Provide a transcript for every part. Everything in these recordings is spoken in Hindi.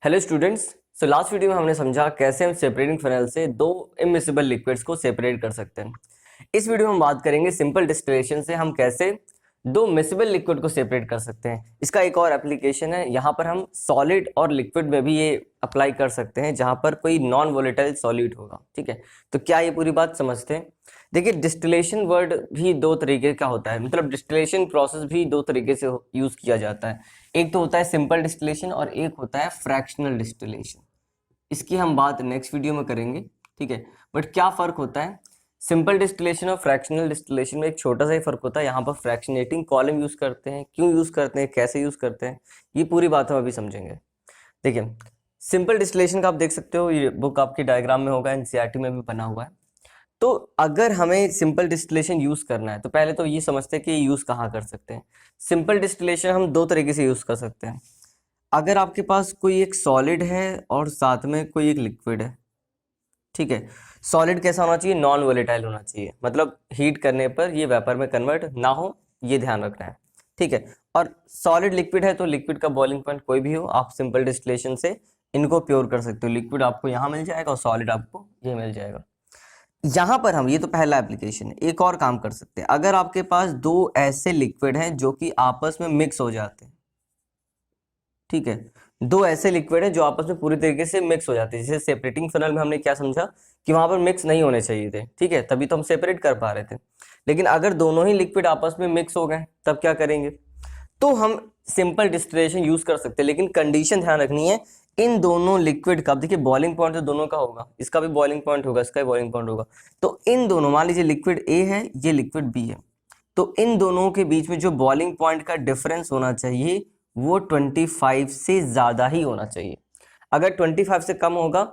Hello students. So last video में हमने समझा कैसे हम सेपरेटिंग फनल से दो इमिसिबल लिक्विड्स को सेपरेट कर सकते हैं। इस वीडियो में हम बात करेंगे सिंपल डिस्टिलेशन से हम कैसे दो मिसिबल लिक्विड को सेपरेट कर सकते हैं। इसका एक और एप्लीकेशन है, यहाँ पर हम सॉलिड और लिक्विड में भी ये अप्लाई कर सकते हैं जहाँ पर कोई नॉन वोलेटाइल सॉलिड होगा। ठीक है, तो क्या ये पूरी बात समझते हैं। देखिए, डिस्टिलेशन वर्ड भी दो तरीके का होता है, मतलब डिस्टिलेशन प्रोसेस भी दो तरीके से यूज किया जाता है। एक तो होता है सिंपल डिस्टिलेशन और एक होता है फ्रैक्शनल डिस्टिलेशन। इसकी हम बात नेक्स्ट वीडियो में करेंगे। ठीक है, बट क्या फर्क होता है सिंपल डिस्टिलेशन और फ्रैक्शनल डिस्टिलेशन में? एक छोटा सा ही फर्क होता है। यहाँ पर फ्रैक्शनेटिंग कॉलम यूज करते हैं, क्यों यूज करते हैं, कैसे यूज करते हैं, ये पूरी बात हम अभी समझेंगे। देखिए, सिंपल डिस्टिलेशन का आप देख सकते हो, ये बुक आपके डायग्राम में होगा, एनसीईआरटी में भी बना हुआ है। तो अगर हमें सिंपल डिस्टिलेशन यूज करना है तो पहले तो ये समझते हैं कि यूज कहाँ कर सकते हैं। सिंपल डिस्टिलेशन हम दो तरीके से यूज कर सकते हैं। अगर आपके पास कोई एक सॉलिड है और साथ में कोई एक लिक्विड है, ठीक है, सॉलिड कैसा होना चाहिए? नॉन वोलेटाइल होना चाहिए, मतलब हीट करने पर ये वेपर में कन्वर्ट ना हो, ये ध्यान रखना है। ठीक है, और सॉलिड लिक्विड है तो लिक्विड का बॉइलिंग पॉइंट कोई भी हो, आप सिंपल डिस्टिलेशन से इनको प्योर कर सकते हो। लिक्विड आपको यहाँ मिल जाएगा और सॉलिड आपको ये मिल जाएगा। यहां पर हम, ये तो पहला एप्लीकेशन है, एक और काम कर सकते हैं। अगर आपके पास दो ऐसे लिक्विड हैं जो कि आपस में मिक्स हो जाते हैं, ठीक है, दो ऐसे लिक्विड हैं जो आपस में पूरी तरीके से मिक्स हो जाते हैं। जैसे सेपरेटिंग फनल में हमने क्या समझा कि वहां पर मिक्स नहीं होने चाहिए थे, ठीक है, तभी तो हम सेपरेट कर पा रहे थे। लेकिन अगर दोनों ही लिक्विड आपस में मिक्स हो गए तब क्या करेंगे? तो हम सिंपल डिस्टिलेशन यूज कर सकते हैं, लेकिन कंडीशन ध्यान रखनी है। इन दोनों लिक्विड का, देखिए बॉइलिंग पॉइंट तो दोनों का होगा, इसका भी बॉइलिंग पॉइंट होगा, इसका भी बॉइलिंग पॉइंट होगा। तो इन दोनों, मान लीजिए लिक्विड ए है, ये लिक्विड बी है, तो इन दोनों के बीच में जो बॉइलिंग पॉइंट का डिफरेंस होना चाहिए वो 25 से ज्यादा ही होना चाहिए। अगर 25 से कम होगा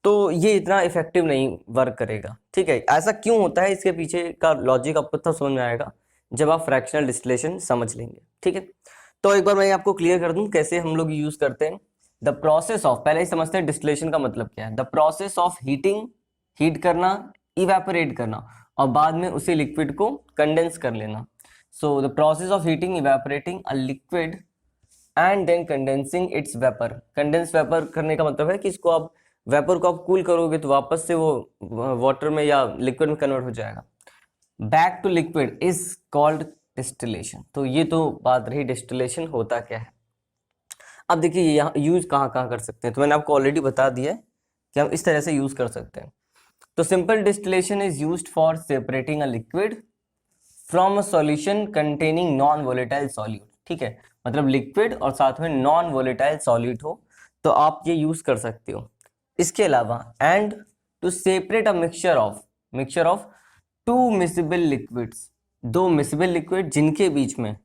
तो ये इतना इफेक्टिव नहीं वर्क करेगा। ठीक है, ऐसा क्यों होता है, इसके पीछे का लॉजिक आपको तब समझ में आएगा जब आप फ्रैक्शनल डिस्टिलेशन समझ लेंगे। ठीक है, तो एक बार मैं आपको क्लियर कर दूं कैसे हम लोग यूज करते हैं। द प्रोसेस ऑफ, पहले ही समझते हैं डिस्टिलेशन का मतलब क्या है। The process of heating, heat करना, इवेपोरेट करना और बाद में उसी लिक्विड को कंडेंस कर लेना। So the process of heating, evaporating a liquid and then condensing its vapour. Condense vapour करने का मतलब है कि इसको आप, वेपर को आप कूल करोगे तो वापस से वो वाटर में या लिक्विड में कन्वर्ट हो जाएगा। Back to liquid is called distillation. तो ये तो बात रही डिस्टिलेशन होता क्या है। अब देखिए यहाँ यूज कहाँ कहाँ कर सकते हैं, तो मैंने आपको ऑलरेडी बता दिया है कि हम इस तरह से यूज कर सकते हैं। तो simple distillation is used for separating a liquid from a solution containing non volatile solute. ठीक है, मतलब लिक्विड और साथ में नॉन वोलेटाइल सॉल्यूट हो तो आप ये यूज कर सकते हो। इसके अलावा and to separate a mixture of two miscible liquids, दो मिसिबल लिक्विड जिनके बीच में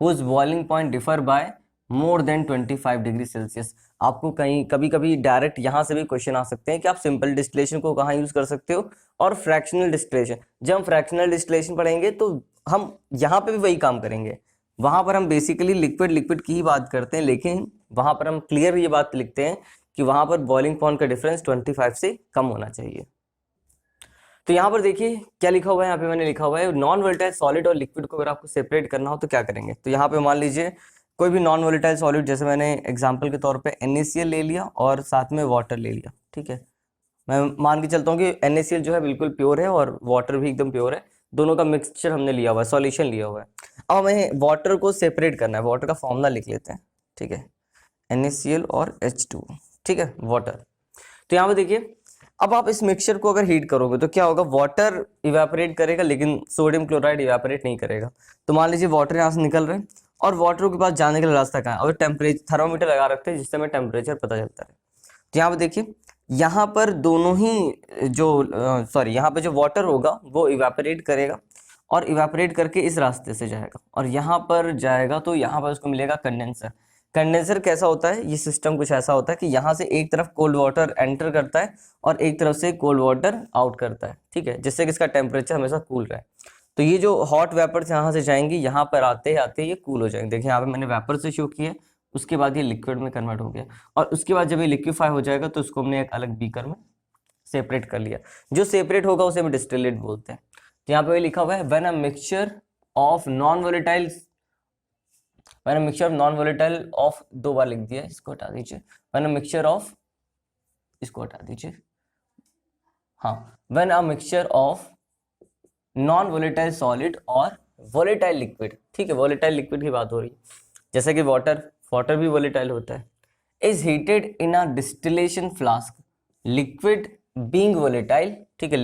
whose boiling point differ by more than 25 degree Celsius. आपको कहीं कभी कभी डायरेक्ट यहां से भी क्वेश्चन आ सकते हैं कि आप सिंपल डिस्टिलेशन को कहाँ यूज कर सकते हो और फ्रैक्शनल डिस्टिलेशन। जब हम फ्रैक्शनल डिस्टिलेशन पढ़ेंगे तो हम यहाँ पे भी वही काम करेंगे। वहां पर हम बेसिकली लिक्विड लिक्विड की ही बात करते हैं, लेकिन वहां पर हम क्लियर ये बात लिखते हैं कि वहां पर बॉइलिंग पॉइंट का डिफरेंस 25 से कम होना चाहिए। तो यहाँ पर देखिए क्या लिखा हुआ है, यहाँ पे मैंने लिखा हुआ है नॉन वोलेटाइल सॉलिड और लिक्विड को अगर आपको सेपरेट करना हो तो क्या करेंगे। तो यहाँ पे मान लीजिए कोई भी नॉन वोलेटाइल सॉलिड, जैसे मैंने एग्जांपल के तौर पे NaCl ले लिया और साथ में वाटर ले लिया। ठीक है, मैं मान के चलता हूँ कि NaCl जो है बिल्कुल प्योर है और वाटर भी एकदम प्योर है, दोनों का मिक्सचर हमने लिया हुआ है, सॉल्यूशन लिया हुआ है। अब हमें वाटर को सेपरेट करना है, वाटर का फॉर्मूला लिख लेते हैं। ठीक है, NaCl और H2, ठीक है, वाटर। तो यहाँ पे देखिए, अब आप इस मिक्सचर को अगर हीट करोगे तो क्या होगा, वाटर इवेपोरेट करेगा लेकिन सोडियम क्लोराइड इवेपोरेट नहीं करेगा। तो मान लीजिए वाटर यहाँ से निकल रहे हैं और वाटर के पास जाने के लिए रास्ता कहाँ है, और टेम्परेचर, थर्मोमीटर लगा रखते हैं जिससे हमें टेम्परेचर पता चलता है। तो यहाँ पे देखिए, यहाँ पर दोनों ही जो यहाँ पे जो वाटर होगा वो इवेपोरेट करेगा और इवेपोरेट करके इस रास्ते से जाएगा और यहाँ पर जाएगा तो यहाँ पर उसको मिलेगा कंडेंसर। कंडेंसर कैसा होता है, ये सिस्टम कुछ ऐसा होता है कि यहाँ से एक तरफ कोल्ड वाटर एंटर करता है और एक तरफ से कोल्ड वाटर आउट करता है। ठीक है, जिससे कि इसका टेम्परेचर हमेशा कूल रहे। तो ये जो हॉट वेपर्स यहाँ से जाएंगी, यहाँ पर आते आते ये कूल हो जाएंगे। देखिए यहाँ पे मैंने वेपर से शो किया, उसके बाद ये लिक्विड में कन्वर्ट हो गया और उसके बाद जब ये लिक्विफाई हो जाएगा तो उसको हमने एक अलग बीकर में सेपरेट कर लिया। जो सेपरेट होगा उसे हम डिस्टिलेट बोलते हैं। तो यहाँ पे लिखा हुआ है when a mixture of non volatile when a mixture of non volatile of, 2 बार लिख दिया, इसको हटा दीजिए, व्हेन अ मिक्सचर ऑफ, इसको हटा दीजिए, हाँ, when a mixture of non volatile solid और वोलेटाइल लिक्विड, ठीक है, वोलेटाइल लिक्विड की बात हो रही है, जैसे कि वाटर भी वोलेटाइल होता है, is heated in a distillation flask, liquid being volatile, ठीक है,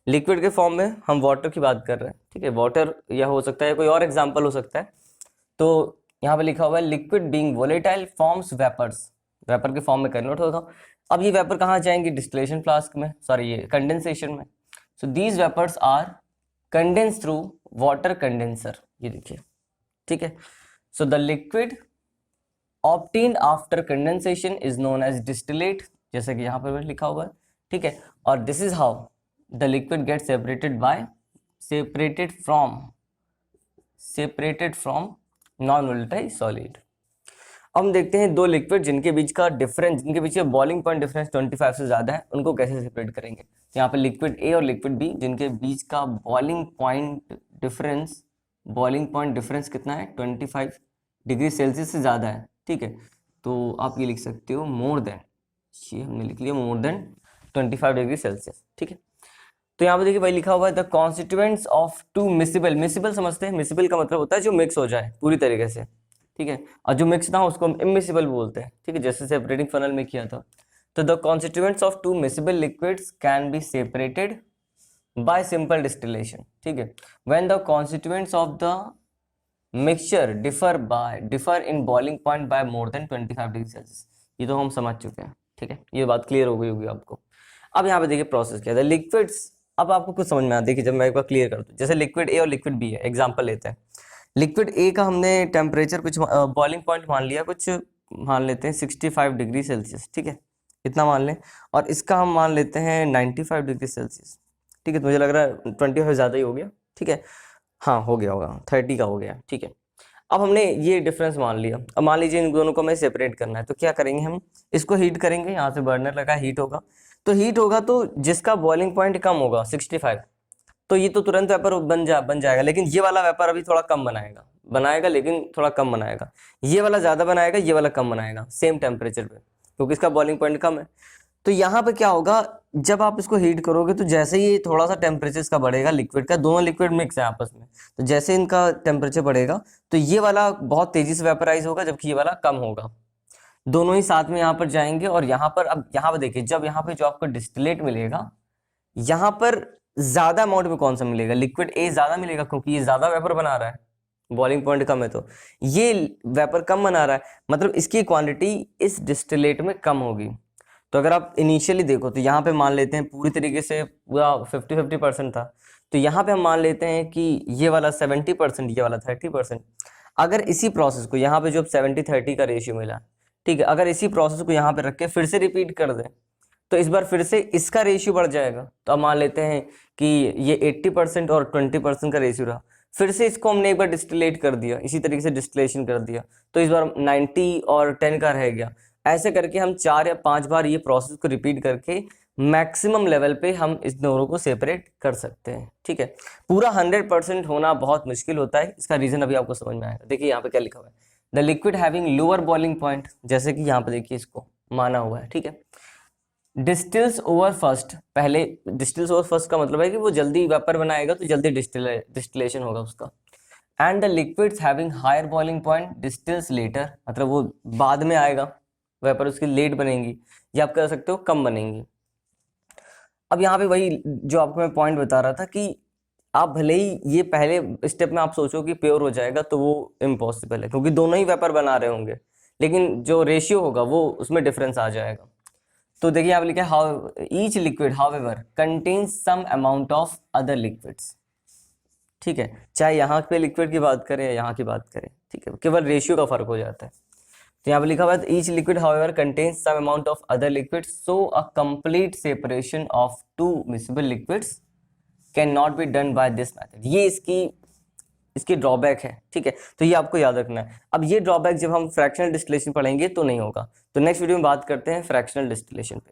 लिक्विड के फॉर्म में हम वाटर की बात कर रहे हैं, ठीक है, वाटर या हो सकता है कोई और एग्जांपल हो सकता है, तो यहाँ पे लिखा हुआ है liquid being volatile forms vapours, vapour के फॉर्म में कन्वर्ट होगा। अब ये वेपर कहाँ जाएंगे, डिस्टिलेशन फ्लास्क में, सॉरी ये कंडेंसेशन में, so these vapours are condense through water condenser, ये देखिए, ठीक है, so the liquid obtained after condensation is known as distillate, जैसे कि यहाँ पर लिखा हुआ है, ठीक है, और this is how the liquid get separated from non volatile solid. अब हम देखते हैं दो लिक्विड जिनके बीच का डिफरेंस, जिनके बीच का बॉइलिंग पॉइंट डिफरेंस 25 से ज्यादा है, उनको कैसे सेपरेट करेंगे। यहाँ पे लिक्विड ए और लिक्विड बी जिनके बीच का बॉइलिंग पॉइंट डिफरेंस कितना है, 25 डिग्री सेल्सियस से ज्यादा है, ठीक है, तो आप ये लिख सकते हो मोर देन, ये हमने लिख लिया मोर देन 25 डिग्री सेल्सियस, ठीक है। तो यहाँ पे देखिए भाई लिखा हुआ है the constituents of two miscible, miscible समझते हैं, मिसिबल का मतलब होता है जो मिक्स हो जाए पूरी तरीके से, ठीक है, और जो मिक्स ना हो उसको हम इमिसिबल बोलते हैं, ठीक है, जैसे सेपरेटिंग फनल में किया था। तो the constituents of two miscible liquids can be separated by simple distillation, ठीक है, when the constituents of the mixture differ in boiling point by more than 25 degree Celsius, ये तो हम समझ चुके हैं, ठीक है, ये बात क्लियर हो गई होगी आपको। अब यहाँ पे देखिए प्रोसेस क्या है, लिक्विड्स, अब आपको कुछ समझ में आता है कि जब मैं एक बार क्लियर कर दूं, जैसे लिक्विड ए और लिक्विड बी है, एग्जांपल लेते हैं, लिक्विड ए का हमने टेम्परेचर कुछ बॉइलिंग पॉइंट मान लिया, कुछ मान लेते हैं 65 डिग्री सेल्सियस, ठीक है, इतना मान लें, और इसका हम मान लेते हैं 95 डिग्री सेल्सियस, ठीक है, तो मुझे लग रहा है 25 ज़्यादा ही हो गया, ठीक है, हाँ हो गया होगा, 30 का हो गया, ठीक है। अब हमने ये डिफरेंस मान लिया, अब मान लीजिए इन दोनों को हमें सेपरेट करना है, तो क्या करेंगे हम, इसको हीट करेंगे, यहाँ से बर्नर लगा, हीट होगा, तो हीट होगा तो जिसका बॉइलिंग पॉइंट कम होगा 65, तो ये तो तुरंत वेपर बन जाएगा, लेकिन ये वाला वेपर अभी थोड़ा कम बनाएगा लेकिन थोड़ा कम बनाएगा, ये वाला ज़्यादा बनाएगा, ये वाला कम बनाएगा सेम टेम्परेचर पे, क्योंकि इसका बॉइलिंग पॉइंट कम है। तो यहाँ पे क्या होगा, जब आप इसको हीट करोगे तो जैसे ही थोड़ा सा टेम्परेचर इसका बढ़ेगा, लिक्विड का, दोनों लिक्विड मिक्स है आपस में, तो जैसे इनका टेम्परेचर बढ़ेगा तो ये वाला बहुत तेजी से वेपराइज होगा, जबकि ये वाला कम होगा, दोनों ही साथ में यहाँ पर जाएंगे। और यहाँ पर, अब यहाँ पर देखिए, जब यहाँ पे जो आपको डिस्टिलेट मिलेगा, यहाँ पर ज्यादा अमाउंट में कौन सा मिलेगा, लिक्विड ए ज्यादा मिलेगा, क्योंकि ये ज्यादा वेपर बना रहा है, बॉइलिंग पॉइंट कम है, तो ये वेपर कम बना रहा है, मतलब इसकी क्वांटिटी इस डिस्टिलेट में कम होगी। तो अगर आप इनिशियली देखो तो यहाँ पे मान लेते हैं पूरी तरीके से पूरा 50-50% था, तो यहाँ पे हम मान लेते हैं कि ये वाला 70%, ये वाला 30%। अगर इसी प्रोसेस को यहाँ पे जो 70-30 का रेशियो मिला, ठीक है, अगर इसी प्रोसेस को यहाँ पे रख के फिर से रिपीट कर दें, तो इस बार फिर से इसका रेशियो बढ़ जाएगा। तो अब मान लेते हैं कि ये 80% और 20% का रेशियो रहा, फिर से इसको हमने एक बार डिस्टिलेट कर दिया, इसी तरीके से डिस्टिलेशन कर दिया, तो इस बार 90 और 10 का रह गया। ऐसे करके हम 4 या 5 बार ये प्रोसेस को रिपीट करके मैक्सिमम लेवल पे हम इस दोनों को सेपरेट कर सकते हैं, ठीक है। पूरा 100% होना बहुत मुश्किल होता है, इसका रीजन अभी आपको समझ में आएगा। देखिए यहाँ पे क्या लिखा हुआ है, the liquid having lower boiling point, जैसे कि यहाँ पे देखिए इसको माना हुआ है, ठीक है, डिस्टिल्स ओवर फर्स्ट, पहले डिस्टिल्स ओवर फर्स्ट का मतलब है कि वो जल्दी वेपर बनाएगा तो जल्दी डिस्टिलेशन होगा उसका। And the liquids having higher boiling point distils later, मतलब वो बाद में आएगा, वेपर उसकी लेट बनेंगी, या आप कह सकते हो कम बनेंगी। अब यहाँ पे वही जो आपको मैं पॉइंट बता रहा था कि आप भले ही ये पहले स्टेप में आप सोचो कि प्योर हो जाएगा, तो वो इम्पॉसिबल है, क्योंकि दोनों ही वेपर बना रहे होंगे, लेकिन जो रेशियो होगा वो उसमें डिफरेंस आ जाएगा। तो देखिए यहाँ पे लिखा है how each liquid however contains some amount of other liquids, ठीक है, चाहे यहाँ पे लिक्विड की बात करें या यहाँ की बात करें, ठीक है, केवल रेशियो का फर्क हो जाता है। तो यहाँ पे लिखा हुआ है each liquid however contains some amount of other liquids, so a complete separation of two miscible liquids can not be done by this method. ये इसकी ड्रॉबैक है, ठीक है, तो ये आपको याद रखना है। अब ये ड्रॉबैक जब हम फ्रैक्शनल डिस्टिलेशन पढ़ेंगे तो नहीं होगा। तो नेक्स्ट वीडियो में बात करते हैं फ्रैक्शनल डिस्टिलेशन पे।